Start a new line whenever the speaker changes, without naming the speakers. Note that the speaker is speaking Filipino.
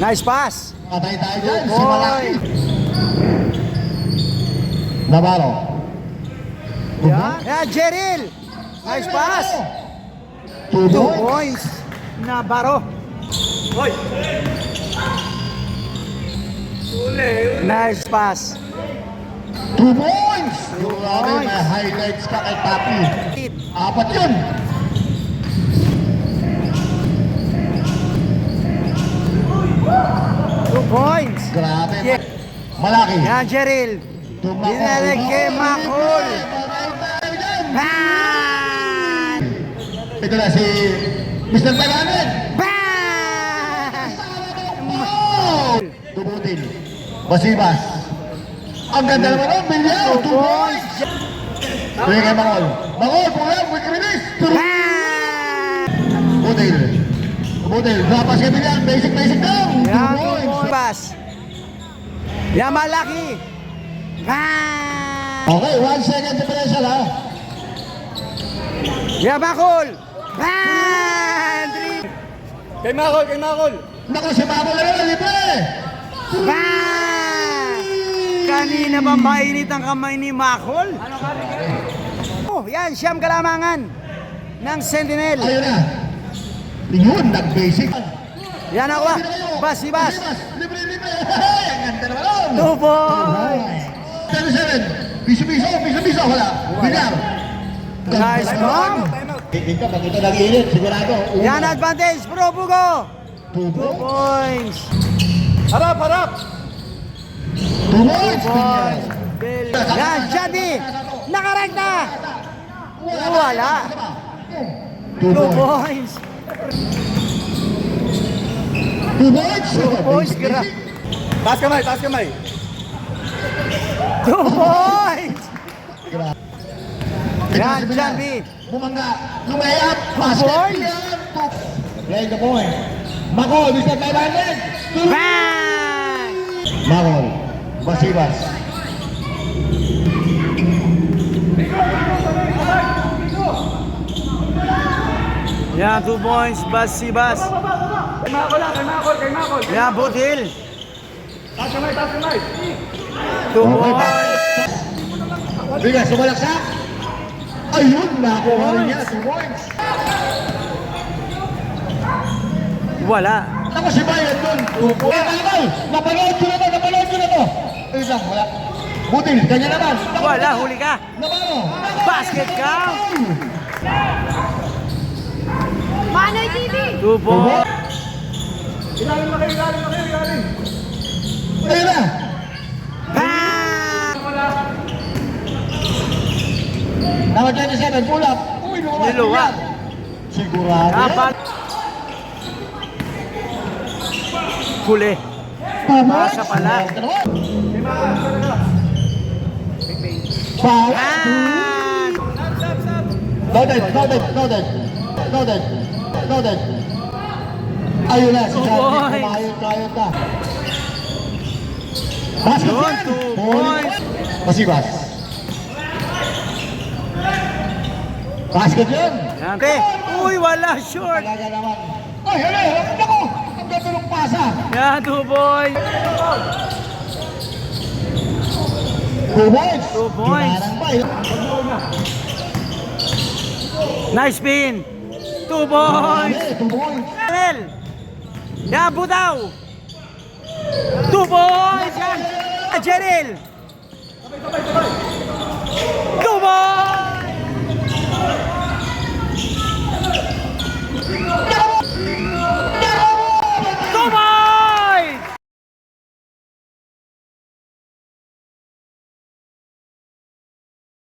Nice pass.
Patay tayo dyan, si
Boy.
Malaki. Navarro.
Yan. Yan, Jeril. Nice pass.
2
2
points.
points. Navarro. Nice pass.
2 points. Grabe,
points.
may highlights ka kay Papi. 4 yun.
Two points.
Grabe.
Yeah.
Malaki.
Yan, Jeril. Dinalag kay Makul. Ban!
Ito na si Mr. Palanan.
Ban!
Tubutin. Basibas. Ang ganda naman ang Villar. 2 points. Tuloy kay Mangol. Mangol, pulang, quick release.
Ban!
Butil. Butil. Dapas kay Villar. Basic lang. 2
Yan, two
points.
points. Pass. Yan, Malaki. Ban!
Okay, 1 second differential ha.
Yan, Makul. Ban!
Kay Makol.
Naku, si Mangol na naman, libre.
Ban! Kanina ba mainit ang kamay ni Makul? Oh, yan, siyam kalamangan ng Sentinel.
Ayun na. Yun, nag-basic.
Yan ako ba? Basibas.
Libre. Hey, ang ganda naman.
2 points.
7-7. Piso. Wala. Villar.
Nice bomb.
Tingin ka, pag ito nag-iinit, sigurado.
Yan, advantage, Bro Bugo.
2
2
points.
points.
Harap.
2 points.
Points. Yan, Jadi. Nakarekta. Wala.
2
2
points.
points.
2 points.
2 points, gra.
Taas kamay.
2 points.
Ito
Yan,
si Villar.
Jan B.
Bumangga. Lumayap. Basket.
points.
Play the point. Makol, Mr. Kaibanan.
Bang!
Makol. Basibas.
Yan, 2 points, Basibas.
Kay Makol.
Yan, Butil.
Taas kamay.
2 points.
Bigas, sumalaksak. Ayun, nakuha rin niya. 2 points.
Wala.
Ako si Bayan doon. 2 points. Napanood ko na to. Ayun lang, wala. Butil, kanya naman.
Wala, huli ka.
Navarro.
Basket count.
Manoy TV!
2 points.
Ilalim na kayo.
Ayun na.
Bang!
Number 27, pull up. Uy,
Niluwa.
Sigurado.
Kapal. Huli. Pasa pala.
Foul.
Bang!
Loaded. Ayun na, si
2
Sandy.
points.
Kumayot na. Basket
Yun,
yan.
2 points.
Basibas. Basket yun.
Yan. Uy, wala. Short.
Talaga naman. Ay, ako. Ang ganda ng pasa.
Yan, 2 points.
2 points.
2 points.
Ginarang pa.
Nice spin. 2 points.
2 points.
Emel. Yan, Butaw. 2 points. Yan. Jeril.